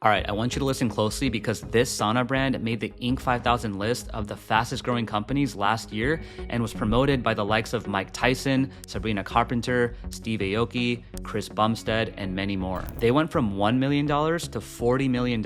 All right, I want you to listen closely because this Sauna brand made the Inc. 5000 list of the fastest growing companies last year and was promoted by the likes of Mike Tyson, Sabrina Carpenter, Steve Aoki, Chris Bumstead, and many more. They went from $1 million to $40 million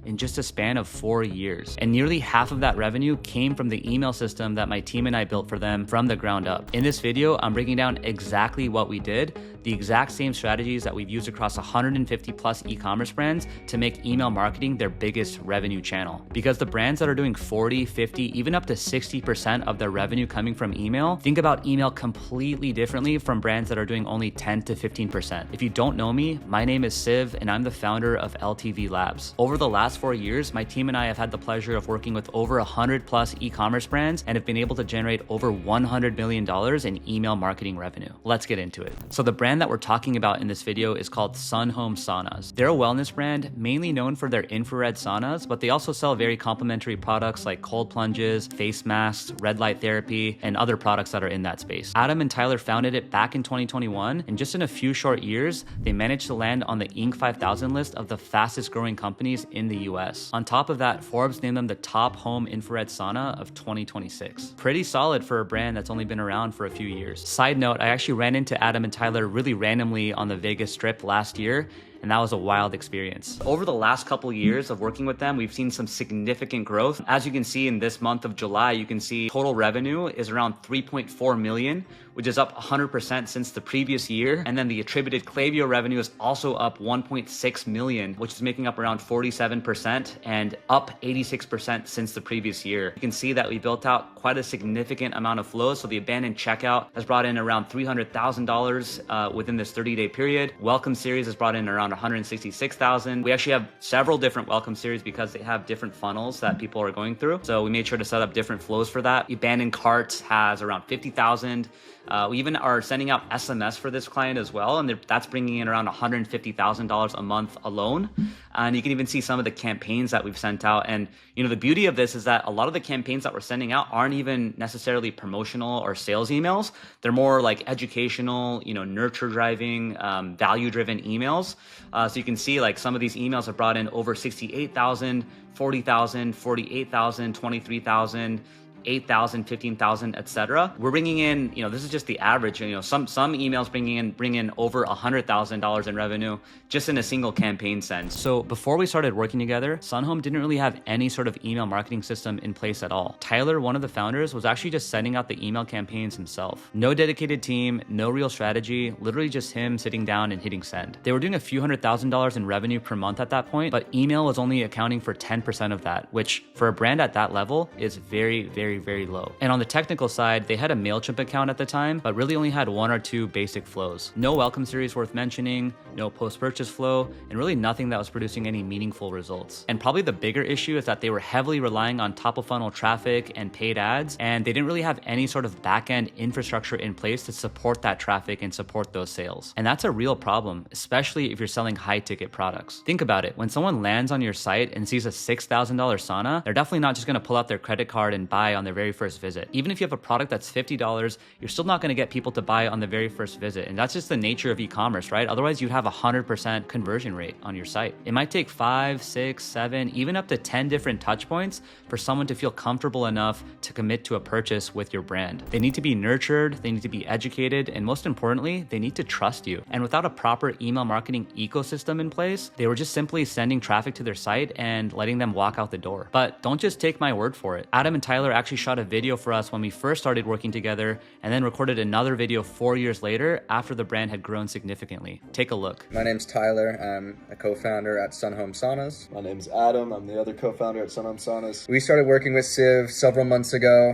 in just a span of 4 years. And nearly half of that revenue came from the email system that my team and I built for them from the ground up. In this video, I'm breaking down exactly what we did, the exact same strategies that we've used across 150 plus e-commerce brands to make email marketing their biggest revenue channel. Because the brands that are doing 40, 50, even up to 60% of their revenue coming from email, think about email completely differently from brands that are doing only 10 to 15%. If you don't know me, my name is Siv and I'm the founder of LTV Labs. Over the last 4 years, my team and I have had the pleasure of working with over 100 plus e-commerce brands and have been able to generate over $100 million in email marketing revenue. Let's get into it. So the brand that we're talking about in this video is called Sun Home Saunas. They're a wellness brand mainly known for their infrared saunas, but they also sell very complementary products like cold plunges, face masks, red light therapy, and other products that are in that space. Adam and Tyler founded it back in 2021, and just in a few short years, they managed to land on the Inc. 5000 list of the fastest growing companies in the US. On top of that, Forbes named them the top home infrared sauna of 2026. Pretty solid for a brand that's only been around for a few years. Side note, I actually ran into Adam and Tyler really randomly on the Vegas Strip last year, and that was a wild experience. Over the last couple years of working with them, we've seen some significant growth. As you can see in this month of July, you can see total revenue is around 3.4 million, which is up 100% since the previous year. And then the attributed klaviyo revenue is also up 1.6 million, which is making up around 47% and up 86% since the previous year. You can see that we built out quite a significant amount of flows. So the abandoned checkout has brought in around $300,000 within this 30-day period. Welcome series has brought in around 166,000. We actually have several different welcome series because they have different funnels that people are going through. So we made sure to set up different flows for that. Abandoned carts has around 50,000. We even are sending out SMS for this client as well, and that's bringing in around $150,000 a month alone. And you can even see some of the campaigns that we've sent out. And the beauty of this is that a lot of the campaigns that we're sending out aren't even necessarily promotional or sales emails. They're more like educational, nurture driving, value driven emails. So you can see like some of these emails have brought in over 68,000, 40,000, 48,000, 23,000. 8,000, 15,000, etc. We're bringing in, this is just the average. Some emails bring in over $100,000 in revenue just in a single campaign send. So before we started working together, Sunhome didn't really have any sort of email marketing system in place at all. Tyler, one of the founders, was actually just sending out the email campaigns himself. No dedicated team, no real strategy, literally just him sitting down and hitting send. They were doing a few $100,000 in revenue per month at that point, but email was only accounting for 10% of that, which for a brand at that level is very, very, very low. And on the technical side, they had a MailChimp account at the time, but really only had 1 or 2 basic flows. No welcome series worth mentioning, no post-purchase flow, and really nothing that was producing any meaningful results. And probably the bigger issue is that they were heavily relying on top of funnel traffic and paid ads, and they didn't really have any sort of back-end infrastructure in place to support that traffic and support those sales. And that's a real problem, especially if you're selling high-ticket products. Think about it. When someone lands on your site and sees a $6,000 sauna, they're definitely not just going to pull out their credit card and buy on their very first visit. Even if you have a product that's $50, you're still not going to get people to buy on the very first visit. And that's just the nature of e-commerce, right? Otherwise, you'd have a 100% conversion rate on your site. It might take 5, 6, 7, even up to 10 different touch points for someone to feel comfortable enough to commit to a purchase with your brand. They need to be nurtured, they need to be educated, and most importantly, they need to trust you. And without a proper email marketing ecosystem in place, they were just simply sending traffic to their site and letting them walk out the door. But don't just take my word for it. Adam and Tyler actually shot a video for us when we first started working together and then recorded another video 4 years later after the brand had grown significantly. Take a look. My name's Tyler. I'm a co-founder at Sun Home Saunas. My name's Adam. I'm the other co-founder at Sun Home Saunas. We started working with Siv several months ago.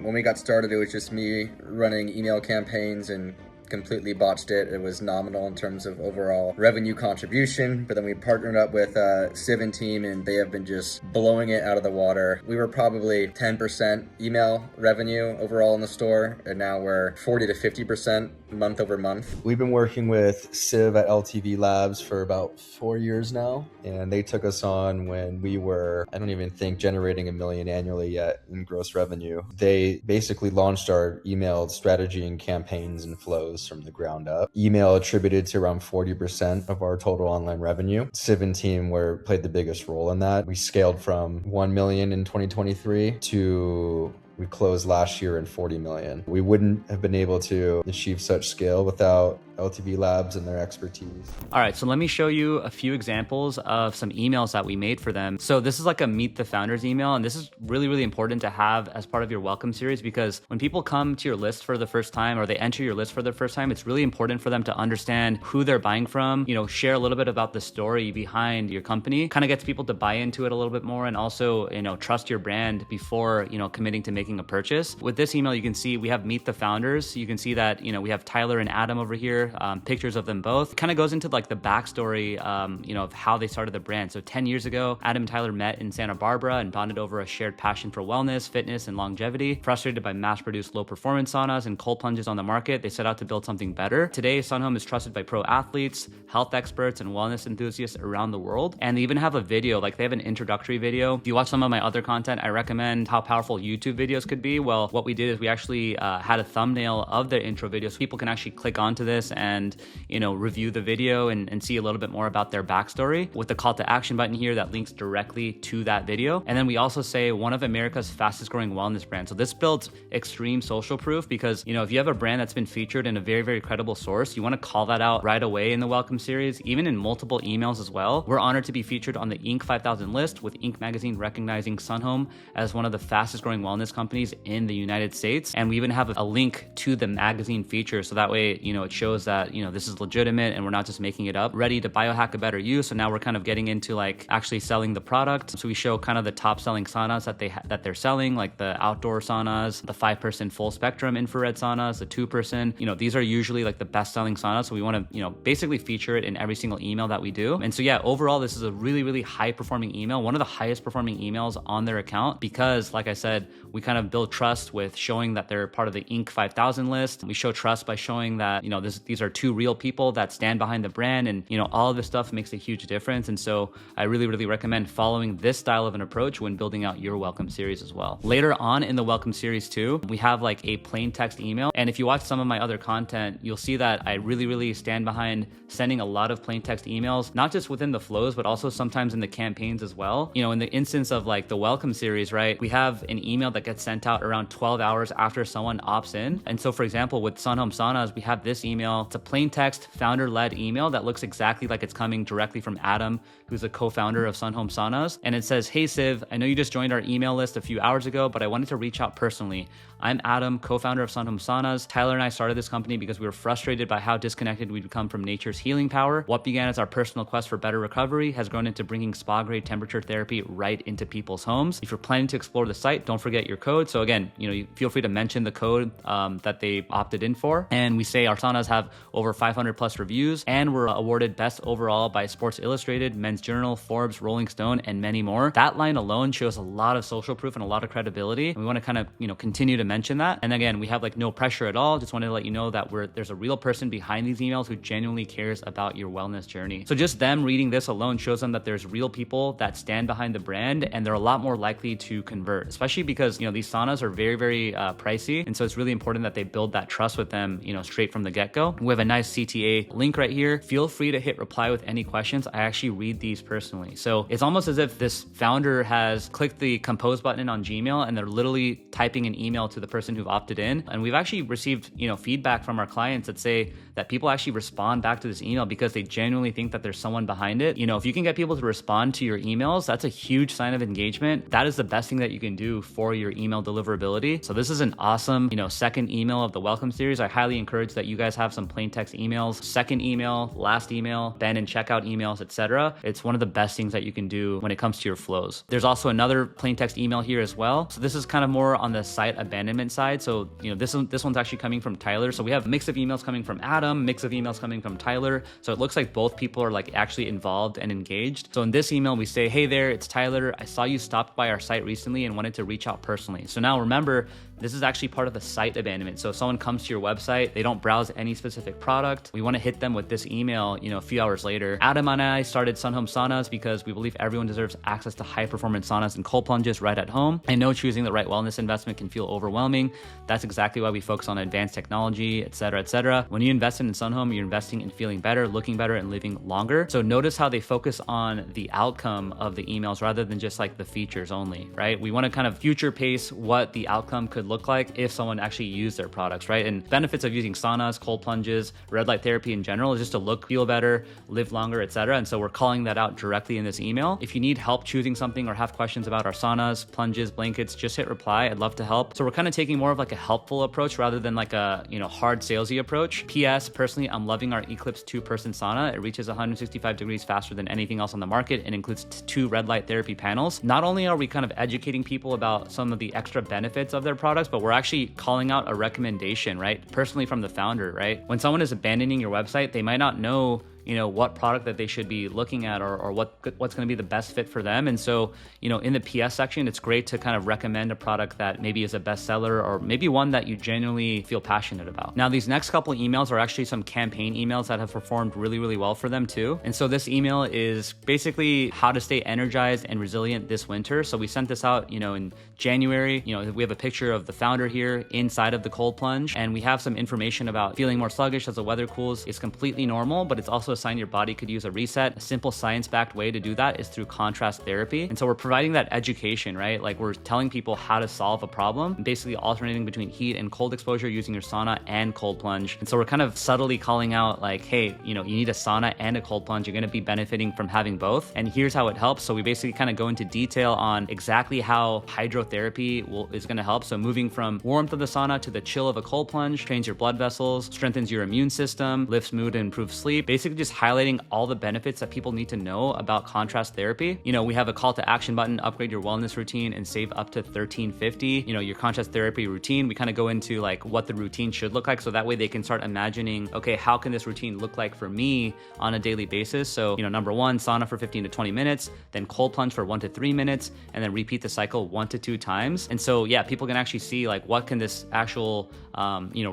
When we got started, it was just me running email campaigns and completely botched it. It was nominal in terms of overall revenue contribution, but then we partnered up with Siv and team, and they have been just blowing it out of the water. We were probably 10% email revenue overall in the store, and now we're 40 to 50% month over month. We've been working with Civ at LTV Labs for about 4 years now, and they took us on when we were, I don't even think, generating $1 million annually yet in gross revenue. They basically launched our email strategy and campaigns and flows from the ground up. Email attributed to around 40% of our total online revenue. Civ and team played the biggest role in that. We scaled from 1 million in 2023 to we closed last year in 40 million. We wouldn't have been able to achieve such scale without LTV Labs and their expertise. All right, so let me show you a few examples of some emails that we made for them. So this is like a Meet the Founders email, and this is really, really important to have as part of your welcome series, because when people come to your list for the first time or they enter your list for the first time, it's really important for them to understand who they're buying from, share a little bit about the story behind your company, kind of gets people to buy into it a little bit more, and also, trust your brand before, committing to making a purchase. With this email, you can see we have Meet the Founders. You can see that, we have Tyler and Adam over here. Pictures of them both. It kind of goes into like the backstory, of how they started the brand. So 10 years ago, Adam and Tyler met in Santa Barbara and bonded over a shared passion for wellness, fitness, and longevity. Frustrated by mass-produced low-performance saunas and cold plunges on the market, they set out to build something better. Today, Sunhome is trusted by pro athletes, health experts, and wellness enthusiasts around the world. And they even have a video, like they have an introductory video. If you watch some of my other content, I recommend how powerful YouTube videos could be. Well, what we did is we actually had a thumbnail of their intro video so people can actually click onto this and review the video and see a little bit more about their backstory with the call to action button here that links directly to that video. And then we also say one of America's fastest growing wellness brands. So this builds extreme social proof because if you have a brand that's been featured in a very, very credible source, you want to call that out right away in the welcome series, even in multiple emails as well. We're honored to be featured on the Inc. 5000 list, with Inc. magazine recognizing Sunhome as one of the fastest growing wellness companies in the United States. And we even have a link to the magazine feature, so that way it shows that this is legitimate and we're not just making it up. Ready to biohack a better you. So now we're kind of getting into like actually selling the product. So we show kind of the top selling saunas that they're selling, like the outdoor saunas, the 5-person full spectrum infrared saunas, the 2-person. These are usually like the best selling saunas. So we want to basically feature it in every single email that we do. And so yeah, overall this is a really, really high performing email, one of the highest performing emails on their account, because like I said, we kind of build trust with showing that they're part of the Inc. 5000 list. We show trust by showing that these are two real people that stand behind the brand, and all of this stuff makes a huge difference. And so I really, really recommend following this style of an approach when building out your welcome series as well. Later on in the welcome series too, we have like a plain text email. And if you watch some of my other content, you'll see that I really, really stand behind sending a lot of plain text emails, not just within the flows, but also sometimes in the campaigns as well. In the instance of like the welcome series, right, we have an email that gets sent out around 12 hours after someone opts in. And so for example, with Sunhome Saunas, we have this email. It's a plain text founder-led email that looks exactly like it's coming directly from Adam, who's a co-founder of Sunhome Saunas. And it says, "Hey Civ, I know you just joined our email list a few hours ago, but I wanted to reach out personally. I'm Adam, co-founder of Sunhome Saunas. Tyler and I started this company because we were frustrated by how disconnected we'd become from nature's healing power. What began as our personal quest for better recovery has grown into bringing spa-grade temperature therapy right into people's homes. If you're planning to explore the site, don't forget your code." So again, you feel free to mention the code that they opted in for. And we say our saunas have over 500 plus reviews, and were awarded best overall by Sports Illustrated, Men's Journal, Forbes, Rolling Stone, and many more. That line alone shows a lot of social proof and a lot of credibility. And we want to kind of, continue to mention that. And again, we have like no pressure at all. Just wanted to let you know that there's a real person behind these emails who genuinely cares about your wellness journey. So just them reading this alone shows them that there's real people that stand behind the brand, and they're a lot more likely to convert, especially because, these saunas are very, very pricey. And so it's really important that they build that trust with them, straight from the get-go. We have a nice CTA link right here. Feel free to hit reply with any questions. I actually read these personally. So it's almost as if this founder has clicked the compose button on Gmail and they're literally typing an email to the person who've opted in. And we've actually received, feedback from our clients that say that people actually respond back to this email because they genuinely think that there's someone behind it. If you can get people to respond to your emails, that's a huge sign of engagement. That is the best thing that you can do for your email deliverability. So this is an awesome, second email of the welcome series. I highly encourage that you guys have some plain text emails, second email, last email, Ben and checkout emails, etc. It's one of the best things that you can do when it comes to your flows. There's also another plain text email here as well. So this is kind of more on the site abandonment side. So, this one's actually coming from Tyler. So we have a mix of emails coming from Adam, mix of emails coming from Tyler. So it looks like both people are like actually involved and engaged. So in this email, we say, "Hey there, it's Tyler. I saw you stopped by our site recently and wanted to reach out personally." So now remember, This is actually part of the site abandonment. So if someone comes to your website, they don't browse any specific product, we want to hit them with this email, a few hours later. Adam and I started Sunhome Saunas because we believe everyone deserves access to high performance saunas and cold plunges right at home. I know choosing the right wellness investment can feel overwhelming. That's exactly why we focus on advanced technology, et cetera, et cetera. When you invest in Sunhome, you're investing in feeling better, looking better, and living longer. So notice how they focus on the outcome of the emails rather than just like the features only, right? We want to kind of future pace what the outcome could look like if someone actually used their products, right? And benefits of using saunas, cold plunges, red light therapy in general is just to look, feel better, live longer, et cetera. And so we're calling that out directly in this email. If you need help choosing something or have questions about our saunas, plunges, blankets, just hit reply. I'd love to help. So we're kind of taking more of like a helpful approach rather than like a, hard salesy approach. PS, personally, I'm loving our Eclipse 2-person sauna. It reaches 165 degrees faster than anything else on the market and includes 2 red light therapy panels. Not only are we kind of educating people about some of the extra benefits of their products, but we're actually calling out a recommendation, right? Personally from the founder, right? When someone is abandoning your website, they might not know what product that they should be looking at or what's going to be the best fit for them. And so, in the PS section, it's great to kind of recommend a product that maybe is a bestseller or maybe one that you genuinely feel passionate about. Now, these next couple emails are actually some campaign emails that have performed really, really well for them too. And so this email is basically how to stay energized and resilient this winter. So we sent this out, in January. We have a picture of the founder here inside of the cold plunge, and we have some information about feeling more sluggish as the weather cools. It's completely normal, but it's also a sign your body could use a reset. A simple science-backed way to do that is through contrast therapy. And so we're providing that education, right? Like we're telling people how to solve a problem, basically alternating between heat and cold exposure using your sauna and cold plunge. And so we're kind of subtly calling out like, hey, you need a sauna and a cold plunge. You're going to be benefiting from having both. And here's how it helps. So we basically kind of go into detail on exactly how hydrotherapy is going to help. So moving from warmth of the sauna to the chill of a cold plunge trains your blood vessels, strengthens your immune system, lifts mood and improves sleep. Basically just highlighting all the benefits that people need to know about contrast therapy. We have a call to action button, upgrade your wellness routine and save up to $13.50. Your contrast therapy routine, we kind of go into like what the routine should look like. So that way they can start imagining, okay, how can this routine look like for me on a daily basis? So, number 1, sauna for 15 to 20 minutes, then cold plunge for 1 to 3 minutes, and then repeat the cycle 1 to 2 times. And so, yeah, people can actually see like what can this actual,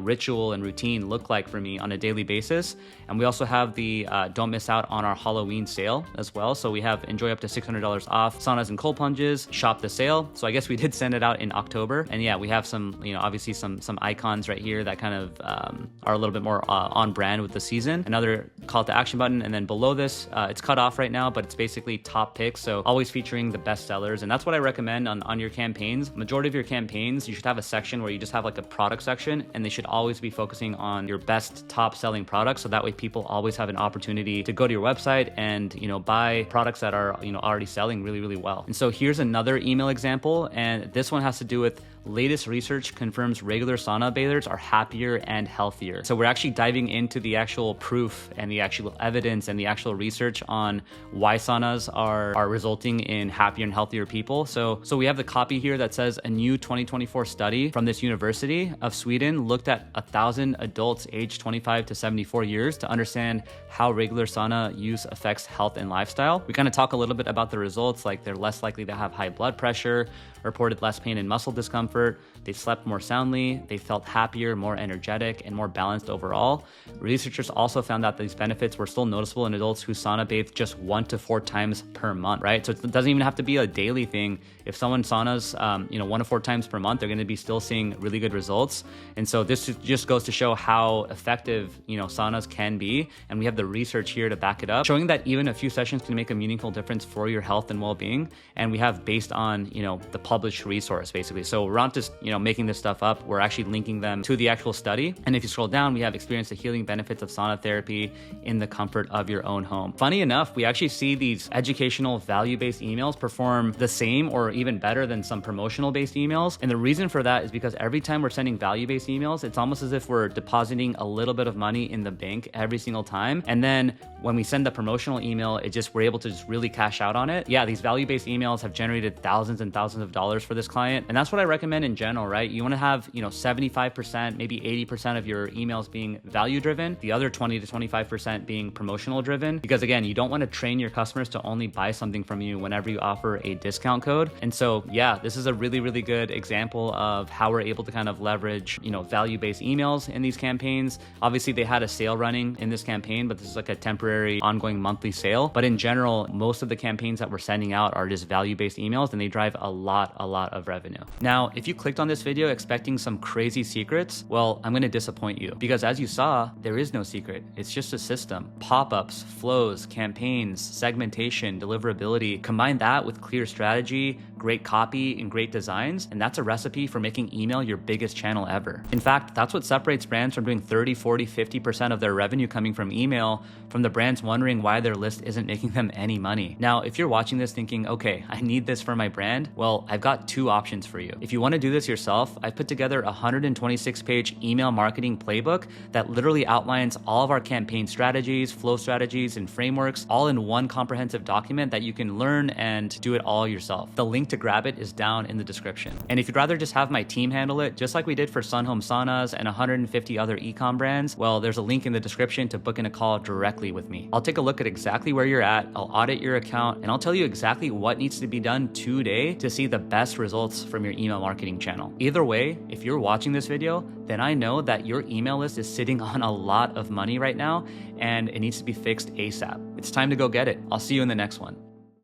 ritual and routine look like for me on a daily basis. And we also have the don't miss out on our Halloween sale as well. So we have enjoy up to $600 off saunas and cold plunges, shop the sale. So I guess we did send it out in October. And yeah, we have some, obviously some icons right here that kind of are a little bit more on brand with the season. Another call to action button. And then below this, it's cut off right now, but it's basically top picks. So always featuring the best sellers. And that's what I recommend on your campaigns. Majority of your campaigns, you should have a section where you just have like a product section, and they should always be focusing on your best top selling products. So that way people always have an opportunity to go to your website and, buy products that are, already selling really, really well. And so here's another email example. And this one has to do with latest research confirms regular sauna bathers are happier and healthier. So we're actually diving into the actual proof and the actual evidence and the actual research on why saunas are resulting in happier and healthier people. So we have the copy here that says a new 2024 study from this University of Sweden looked at 1,000 adults aged 25 to 74 years to understand how regular sauna use affects health and lifestyle. We kind of talk a little bit about the results, like they're less likely to have high blood pressure, reported less pain and muscle discomfort, they slept more soundly, they felt happier, more energetic, and more balanced overall. Researchers also found that these benefits were still noticeable in adults who sauna bathed just 1 to 4 times per month, right? So it doesn't even have to be a daily thing. If someone saunas, 1 to 4 times per month, they're going to be still seeing really good results. And so this just goes to show how effective, saunas can be. And we have the research here to back it up, showing that even a few sessions can make a meaningful difference for your health and well-being. And we have based on, the published resource, basically. So we're not just, making this stuff up. We're actually linking them to the actual study. And if you scroll down, we have experienced the healing benefits of sauna therapy in the comfort of your own home. Funny enough, we actually see these educational value-based emails perform the same or even better than some promotional-based emails. And the reason for that is because every time we're sending value-based emails, it's almost as if we're depositing a little bit of money in the bank every single time. And And then when we send the promotional email, we're able to just really cash out on it. Yeah, these value-based emails have generated thousands and thousands of dollars for this client. And that's what I recommend in general, right? You want to have, 75%, maybe 80% of your emails being value driven, the other 20 to 25% being promotional driven. Because again, you don't want to train your customers to only buy something from you whenever you offer a discount code. And so, yeah, this is a really, really good example of how we're able to kind of leverage, value-based emails in these campaigns. Obviously, they had a sale running in this campaign, but this is like a temporary ongoing monthly sale. But in general, most of the campaigns that we're sending out are just value-based emails, and they drive a lot of revenue. Now, if you clicked on this video expecting some crazy secrets, well, I'm going to disappoint you, because as you saw, there is no secret. It's just a system. Pop-ups, flows, campaigns, segmentation, deliverability. Combine that with clear strategy, great copy, and great designs, and that's a recipe for making email your biggest channel ever. In fact, that's what separates brands from doing 30, 40, 50% of their revenue coming from email from the brands wondering why their list isn't making them any money. Now, if you're watching this thinking, okay, I need this for my brand, well, I've got two options for you. If you want to do this yourself, I've put together a 126-page email marketing playbook that literally outlines all of our campaign strategies, flow strategies, and frameworks all in one comprehensive document that you can learn and do it all yourself. The link to grab it is down in the description. And if you'd rather just have my team handle it, just like we did for Sun Home Saunas and 150 other e-com brands, well, there's a link in the description to book in a call directly with me. I'll take a look at exactly where you're at, I'll audit your account, and I'll tell you exactly what needs to be done today to see the best results from your email marketing channel. Either way, if you're watching this video, then I know that your email list is sitting on a lot of money right now, and it needs to be fixed ASAP. It's time to go get it. I'll see you in the next one.